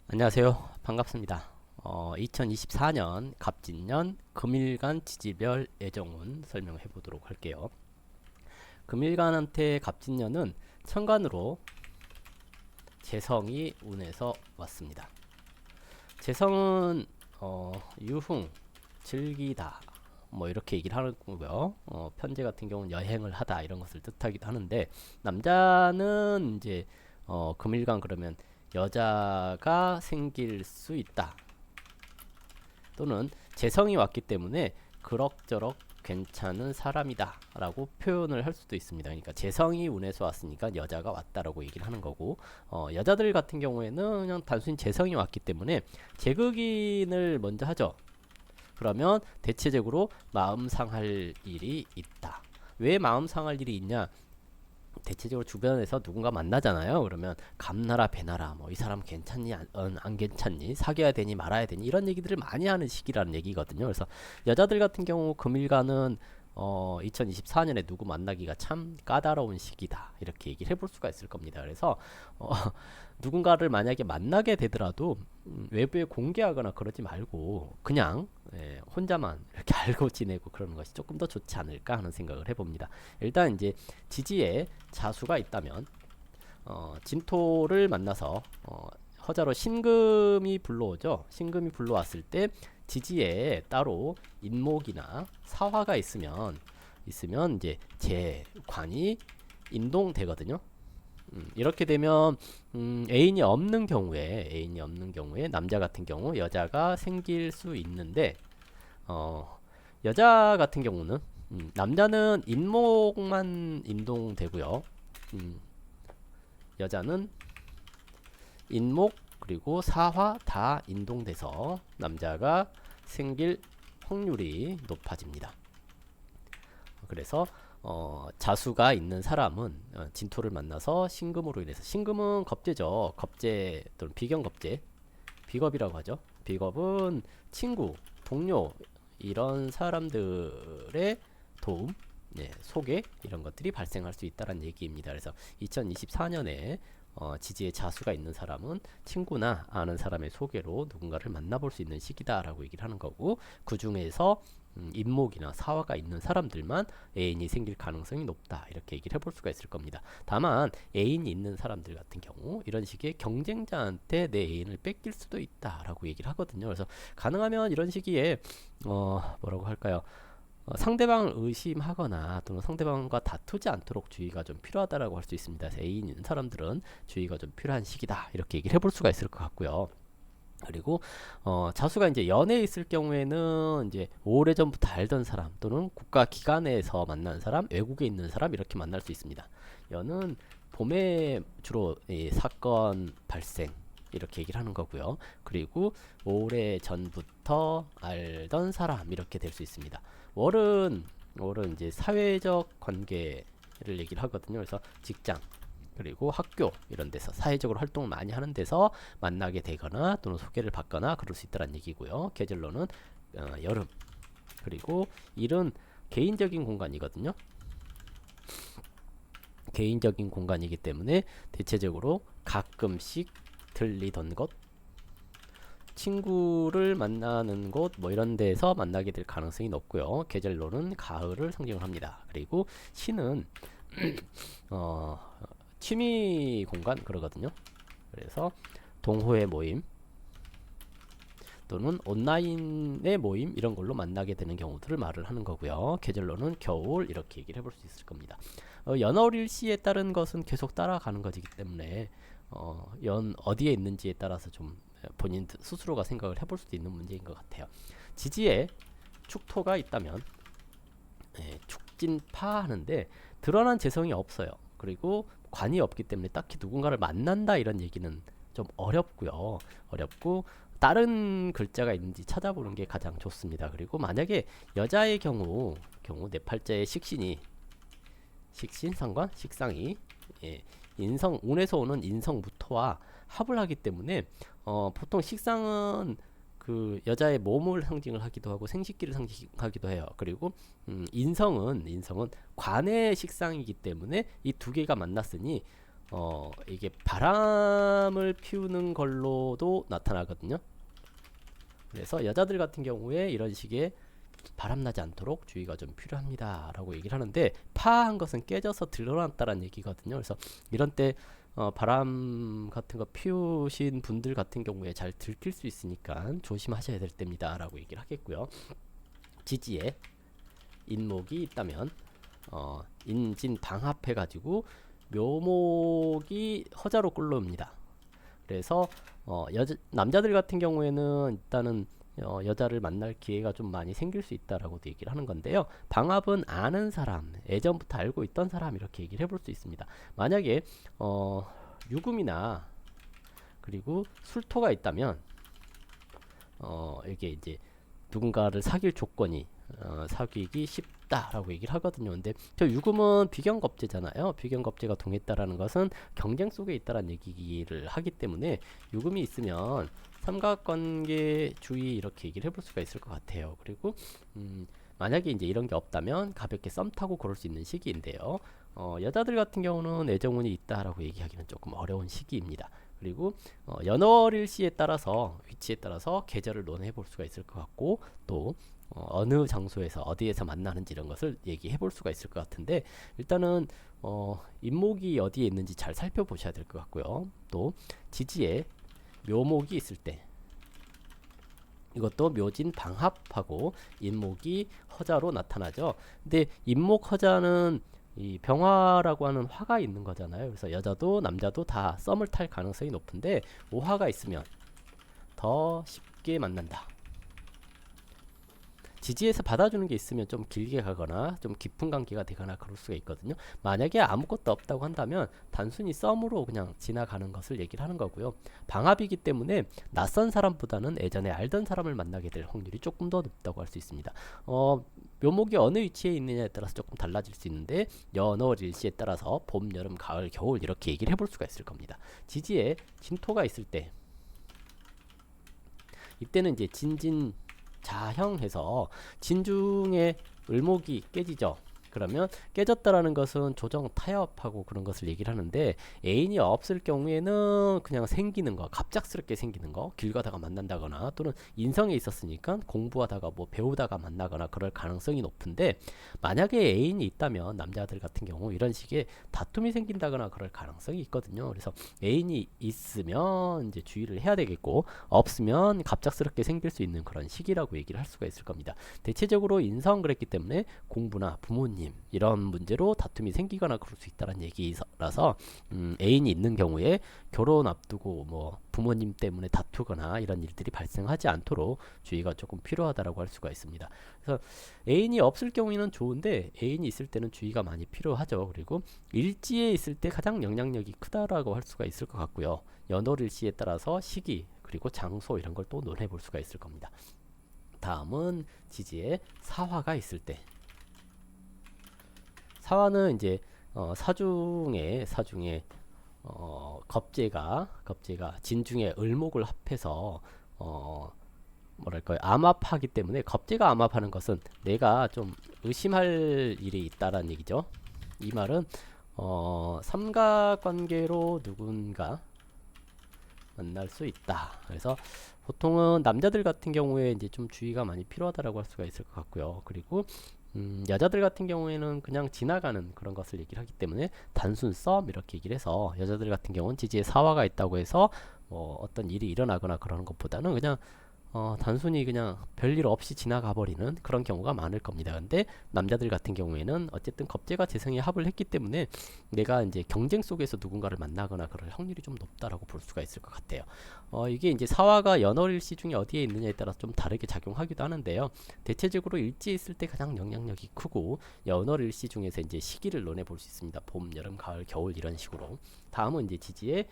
안녕하세요. 반갑습니다. 2024년 갑진년 금일간 지지별 애정운 설명해 보도록 할게요. 금일간한테 갑진년은 천간으로 재성이 운에서 왔습니다. 재성은 유흥, 즐기다 뭐 이렇게 얘기를 하는 거고요. 편제 같은 경우는 여행을 하다 이런 것을 뜻하기도 하는데 남자는 이제 금일간 그러면 여자가 생길 수 있다. 또는 재성이 왔기 때문에 그럭저럭 괜찮은 사람이다 라고 표현을 할 수도 있습니다. 그러니까 재성이 운에서 왔으니까 여자가 왔다라고 얘기를 하는 거고, 여자들 같은 경우에는 그냥 단순히 재성이 왔기 때문에 재극인을 먼저 하죠. 그러면 대체적으로 마음 상할 일이 있다. 왜 마음 상할 일이 있냐? 대체적으로 주변에서 누군가 만나잖아요. 그러면 감나라 배나라 뭐 이 사람 괜찮니 안 괜찮니 사귀어야 되니 말아야 되니 이런 얘기들을 많이 하는 시기라는 얘기거든요. 그래서 여자들 같은 경우 금일간은 2024년에 누구 만나기가 참 까다로운 시기다 이렇게 얘기를 해볼 수가 있을 겁니다. 그래서 어, 누군가를 만약에 만나게 되더라도 외부에 공개하거나 그러지 말고 그냥 혼자만 이렇게 알고 지내고 그러는 것이 조금 더 좋지 않을까 하는 생각을 해봅니다. 일단 이제 지지에 자수가 있다면 진토를 만나서 허자로 신금이 불러오죠. 신금이 불러왔을 때 지지에 따로 인목이나 사화가 있으면 이제 재관이 인동되거든요. 이렇게 되면 애인이 없는 경우에 남자 같은 경우 여자가 생길 수 있는데 여자 같은 경우는 남자는 인목만 인동되고요. 음, 여자는 인목 그리고 사화 다 인동돼서 남자가 생길 확률이 높아집니다. 그래서 자수가 있는 사람은 진토를 만나서 신금으로 인해서 신금은 겁재죠. 겁재 또는 비견겁재 비겁이라고 하죠. 비겁은 친구, 동료 이런 사람들의 도움, 소개 이런 것들이 발생할 수 있다는 얘기입니다. 그래서 2024년에 지지에 자수가 있는 사람은 친구나 아는 사람의 소개로 누군가를 만나볼 수 있는 시기다라고 얘기를 하는 거고 그 중에서 인목이나 사화가 있는 사람들만 애인이 생길 가능성이 높다 이렇게 얘기를 해볼 수가 있을 겁니다. 다만 애인이 있는 사람들 같은 경우 이런 식의 경쟁자한테 내 애인을 뺏길 수도 있다라고 얘기를 하거든요. 그래서 가능하면 이런 시기에 뭐라고 할까요? 상대방을 의심하거나 또는 상대방과 다투지 않도록 주의가 좀 필요하다라고 할 수 있습니다. 애인 있는 사람들은 주의가 좀 필요한 시기다 이렇게 얘기를 해볼 수가 있을 것 같고요. 그리고 자수가 이제 연애에 있을 경우에는 이제 오래전부터 알던 사람 또는 국가 기관에서 만난 사람, 외국에 있는 사람 이렇게 만날 수 있습니다. 연은 봄에 주로 이 사건 발생 이렇게 얘기를 하는 거고요. 그리고 오래 전부터 알던 사람 이렇게 될 수 있습니다. 월은 이제 사회적 관계를 얘기를 하거든요. 그래서 직장 그리고 학교 이런 데서 사회적으로 활동을 많이 하는 데서 만나게 되거나 또는 소개를 받거나 그럴 수 있다는 얘기고요. 계절로는 여름 그리고 일은 개인적인 공간이거든요. 개인적인 공간이기 때문에 대체적으로 가끔씩 들리던 것 친구를 만나는 곳 뭐 이런 데서 만나게 될 가능성이 높고요. 계절로는 가을을 상징을 합니다. 그리고 시는 어, 취미 공간 그러거든요. 그래서 동호회 모임 또는 온라인의 모임 이런 걸로 만나게 되는 경우들을 말을 하는 거고요. 계절로는 겨울 이렇게 얘기를 해볼 수 있을 겁니다. 연월일시에 따른 것은 계속 따라가는 것이기 때문에 연 어디에 있는지에 따라서 좀 본인 스스로가 생각을 해볼 수도 있는 문제인 것 같아요. 지지에 축토가 있다면 축진파 하는데 드러난 재성이 없어요. 그리고 관이 없기 때문에 딱히 누군가를 만난다 이런 얘기는 좀 어렵고요. 어렵고 다른 글자가 있는지 찾아보는 게 가장 좋습니다. 그리고 만약에 여자의 경우 네 팔자의 식신 상관 식상이 인성 운에서 오는 인성부터와 합을 하기 때문에 보통 식상은 그 여자의 몸을 상징을 하기도 하고 생식기를 상징하기도 해요. 그리고 인성은 관의 식상이기 때문에 이 두 개가 만났으니 이게 바람을 피우는 걸로도 나타나거든요. 그래서 여자들 같은 경우에 이런 식의 바람나지 않도록 주의가 좀 필요합니다 라고 얘기를 하는데, 파한 것은 깨져서 드러났다는 얘기거든요. 그래서 이런 때 바람 같은 거 피우신 분들 같은 경우에 잘 들킬 수 있으니까 조심하셔야 될 때입니다 라고 얘기를 하겠고요. 지지에 인목이 있다면 인진 방합해 가지고 묘목이 허자로 끌러옵니다. 그래서 남자들 같은 경우에는 일단은 여자를 만날 기회가 좀 많이 생길 수 있다라고도 얘기를 하는 건데요. 방합은 아는 사람, 예전부터 알고 있던 사람, 이렇게 얘기를 해볼 수 있습니다. 만약에 유금이나 그리고 술토가 있다면 이게 이제 누군가를 사귈 조건이 사귀기 쉽다라고 얘기를 하거든요. 근데 저 유금은 비견겁제잖아요. 비견겁제가 동했다라는 것은 경쟁 속에 있다라는 얘기를 하기 때문에 유금이 있으면 삼각관계 주의, 이렇게 얘기를 해볼 수가 있을 것 같아요. 그리고 만약에 이제 이런 게 없다면 가볍게 썸 타고 그럴 수 있는 시기인데요. 여자들 같은 경우는 애정운이 있다라고 얘기하기는 조금 어려운 시기입니다. 그리고 연월일시에 따라서, 위치에 따라서 계절을 논해 볼 수가 있을 것 같고, 또 어느 장소에서 어디에서 만나는지 이런 것을 얘기해 볼 수가 있을 것 같은데, 일단은 인목이 어디에 있는지 잘 살펴보셔야 될 것 같고요. 또 지지에 묘목이 있을 때, 이것도 묘진 방합하고 인목이 허자로 나타나죠. 근데 인목 허자는 이 병화라고 하는 화가 있는 거잖아요. 그래서 여자도 남자도 다 썸을 탈 가능성이 높은데, 오화가 있으면 더 쉽게 만난다. 지지에서 받아주는 게 있으면 좀 길게 가거나 좀 깊은 관계가 되거나 그럴 수가 있거든요. 만약에 아무것도 없다고 한다면 단순히 썸으로 그냥 지나가는 것을 얘기를 하는 거고요. 방합이기 때문에 낯선 사람보다는 예전에 알던 사람을 만나게 될 확률이 조금 더 높다고 할 수 있습니다. 묘목이 어느 위치에 있느냐에 따라서 조금 달라질 수 있는데, 연월 일시에 따라서 봄, 여름, 가을, 겨울 이렇게 얘기를 해볼 수가 있을 겁니다. 지지에 진토가 있을 때, 이때는 이제 진진 자형해서 진중에 을목이 깨지죠. 그러면 깨졌다라는 것은 조정 타협하고 그런 것을 얘기를 하는데, 애인이 없을 경우에는 그냥 생기는 거, 갑작스럽게 생기는 거, 길 가다가 만난다거나, 또는 인성에 있었으니까 공부하다가 뭐 배우다가 만나거나 그럴 가능성이 높은데, 만약에 애인이 있다면 남자들 같은 경우 이런 식의 다툼이 생긴다거나 그럴 가능성이 있거든요. 그래서 애인이 있으면 이제 주의를 해야 되겠고, 없으면 갑작스럽게 생길 수 있는 그런 시기라고 얘기를 할 수가 있을 겁니다. 대체적으로 인성 그랬기 때문에 공부나 부모님 이런 문제로 다툼이 생기거나 그럴 수 있다는 얘기라서, 애인이 있는 경우에 결혼 앞두고 뭐 부모님 때문에 다투거나 이런 일들이 발생하지 않도록 주의가 조금 필요하다라고 할 수가 있습니다. 그래서 애인이 없을 경우에는 좋은데, 애인이 있을 때는 주의가 많이 필요하죠. 그리고 일지에 있을 때 가장 영향력이 크다라고 할 수가 있을 것 같고요. 연월일시에 따라서 시기 그리고 장소 이런 걸 또 논해 볼 수가 있을 겁니다. 다음은 지지에 사화가 있을 때, 사화는 이제 사중에 겁재가 진중에 을목을 합해서 뭐랄까요, 암합하기 때문에, 겁재가 암합하는 것은 내가 좀 의심할 일이 있다라는 얘기죠. 이 말은 삼각관계로 누군가 만날 수 있다. 그래서 보통은 남자들 같은 경우에 이제 좀 주의가 많이 필요하다라고 할 수가 있을 것 같고요. 그리고 여자들 같은 경우에는 그냥 지나가는 그런 것을 얘기를 하기 때문에 단순 썸 이렇게 얘기를 해서, 여자들 같은 경우는 지지에 사화가 있다고 해서 뭐 어떤 일이 일어나거나 그러는 것보다는 그냥 단순히 그냥 별일 없이 지나가 버리는 그런 경우가 많을 겁니다. 근데 남자들 같은 경우에는 어쨌든 겁재가 재성에 합을 했기 때문에 내가 이제 경쟁 속에서 누군가를 만나거나 그럴 확률이 좀 높다라고 볼 수가 있을 것 같아요. 이게 이제 사화가 연월일시 중에 어디에 있느냐에 따라서 좀 다르게 작용하기도 하는데요. 대체적으로 일지에 있을 때 가장 영향력이 크고, 연월일시 중에서 이제 시기를 논해 볼 수 있습니다. 봄, 여름, 가을, 겨울 이런 식으로. 다음은 이제 지지에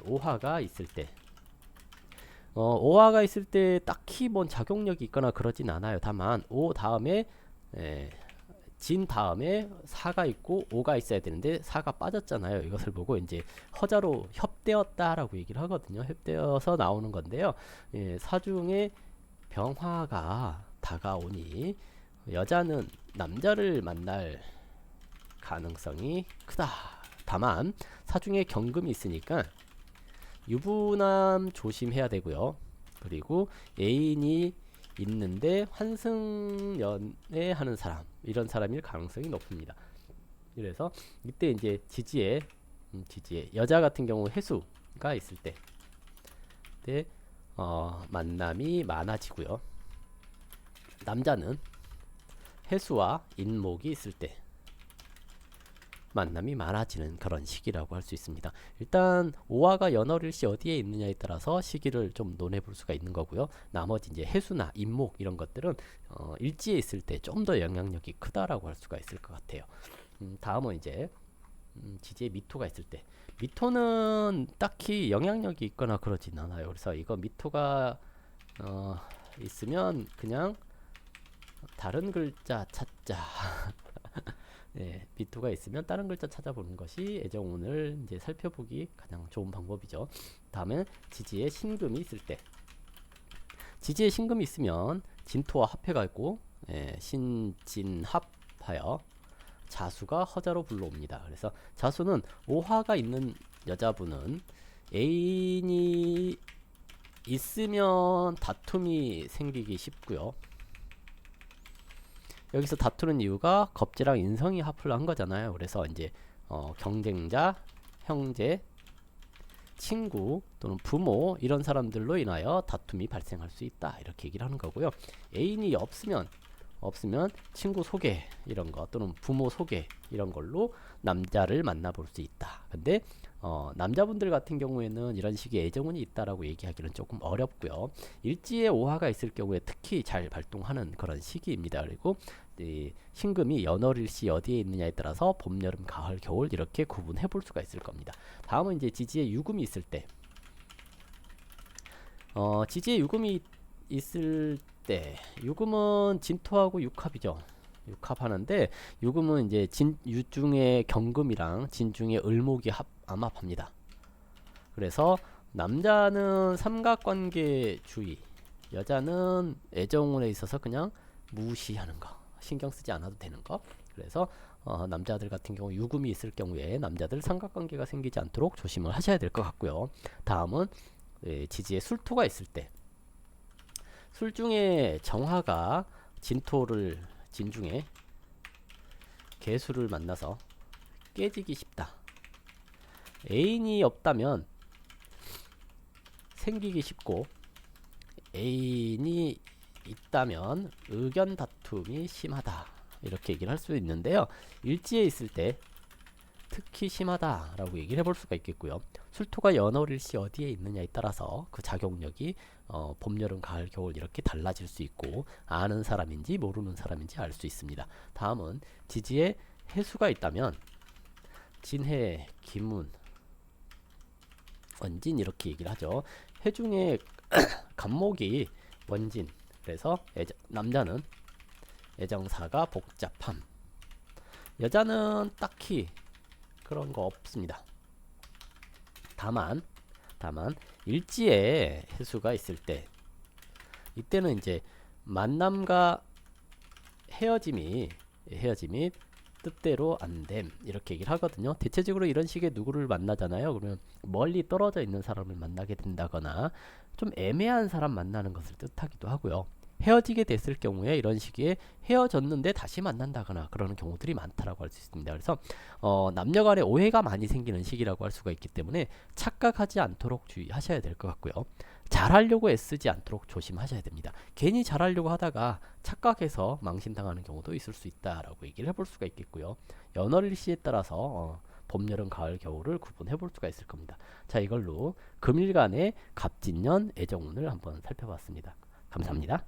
오화가 있을 때, 오화가 있을 때 딱히 뭔 작용력이 있거나 그러진 않아요. 다만 오 다음에 진 다음에 사가 있고 오가 있어야 되는데 사가 빠졌잖아요. 이것을 보고 이제 허자로 협되었다라고 얘기를 하거든요. 협되어서 나오는 건데요. 사중에 병화가 다가오니 여자는 남자를 만날 가능성이 크다. 다만 사중에 경금이 있으니까 유부남 조심해야 되고요. 그리고 애인이 있는데 환승연애 하는 사람, 이런 사람일 가능성이 높습니다. 그래서 이때 이제 지지에 여자 같은 경우 해수가 있을 때 만남이 많아지고요. 남자는 해수와 인목이 있을 때 만남이 많아지는 그런 시기라고 할 수 있습니다. 일단 오화가 연월일시 어디에 있느냐에 따라서 시기를 좀 논해 볼 수가 있는 거고요. 나머지 이제 해수나 인목 이런 것들은 일지에 있을 때 좀 더 영향력이 크다라고 할 수가 있을 것 같아요. 다음은 이제 지지에 미토가 있을 때, 미토는 딱히 영향력이 있거나 그러진 않아요. 그래서 이거 미토가 있으면 그냥 다른 글자 찾자. 네, 미토가 있으면 다른 글자 찾아보는 것이 애정운을 이제 살펴보기 가장 좋은 방법이죠. 다음에 지지에 신금이 있을 때, 지지에 신금이 있으면 진토와 합해가 있고 신진합하여 자수가 허자로 불러옵니다. 그래서 자수는 오화가 있는 여자분은 애인이 있으면 다툼이 생기기 쉽고요. 여기서 다투는 이유가 겁재랑 인성이 합을 한 거잖아요. 그래서 이제 경쟁자, 형제, 친구 또는 부모 이런 사람들로 인하여 다툼이 발생할 수 있다, 이렇게 얘기를 하는 거고요. 애인이 없으면 친구 소개 이런 거 또는 부모 소개 이런 걸로 남자를 만나볼 수 있다. 근데 남자분들 같은 경우에는 이런 식의 애정운이 있다라고 얘기하기는 조금 어렵고요. 일지에 오화가 있을 경우에 특히 잘 발동하는 그런 시기입니다. 그리고 신금이 연월일시 어디에 있느냐에 따라서 봄, 여름, 가을, 겨울 이렇게 구분해 볼 수가 있을 겁니다. 다음은 이제 지지에 유금이 있을 때, 지지에 유금이 있을 때, 유금은 진토하고 육합이죠. 육합하는데 유금은 이제 유중의 경금이랑 진중의 을목이 암합합니다. 그래서 남자는 삼각관계 주의, 여자는 애정운에 있어서 그냥 무시하는 거, 신경 쓰지 않아도 되는 거. 그래서 남자들 같은 경우 유금이 있을 경우에 남자들 삼각관계가 생기지 않도록 조심을 하셔야 될 것 같고요. 다음은 지지에 술토가 있을 때, 술중에 정화가 진중에 개수를 만나서 깨지기 쉽다. 애인이 없다면 생기기 쉽고, 애인이 있다면 의견 다툼이 심하다, 이렇게 얘기를 할 수 있는데요. 일지에 있을 때 특히 심하다라고 얘기를 해볼 수가 있겠고요. 술토가 연월일시 어디에 있느냐에 따라서 그 작용력이 봄, 여름, 가을, 겨울 이렇게 달라질 수 있고, 아는 사람인지 모르는 사람인지 알 수 있습니다. 다음은 지지에 해수가 있다면 진해, 기문, 원진 이렇게 얘기를 하죠. 해중에 간목이 원진, 그래서 남자는 애정사가 복잡함, 여자는 딱히 그런 거 없습니다. 다만 일지에 해수가 있을 때, 이때는 이제 만남과 헤어짐이 뜻대로 안됨, 이렇게 얘기를 하거든요. 대체적으로 이런 식의 누구를 만나잖아요. 그러면 멀리 떨어져 있는 사람을 만나게 된다거나 좀 애매한 사람 만나는 것을 뜻하기도 하고요. 헤어지게 됐을 경우에 이런 시기에 헤어졌는데 다시 만난다거나 그러는 경우들이 많다라고 할 수 있습니다. 그래서 남녀 간에 오해가 많이 생기는 시기라고 할 수가 있기 때문에 착각하지 않도록 주의하셔야 될 것 같고요. 잘하려고 애쓰지 않도록 조심하셔야 됩니다. 괜히 잘하려고 하다가 착각해서 망신당하는 경우도 있을 수 있다라고 얘기를 해볼 수가 있겠고요. 연월일시에 따라서 봄, 여름, 가을, 겨울을 구분해 볼 수가 있을 겁니다. 자, 이걸로 금일간의 갑진년 애정운을 한번 살펴봤습니다. 감사합니다.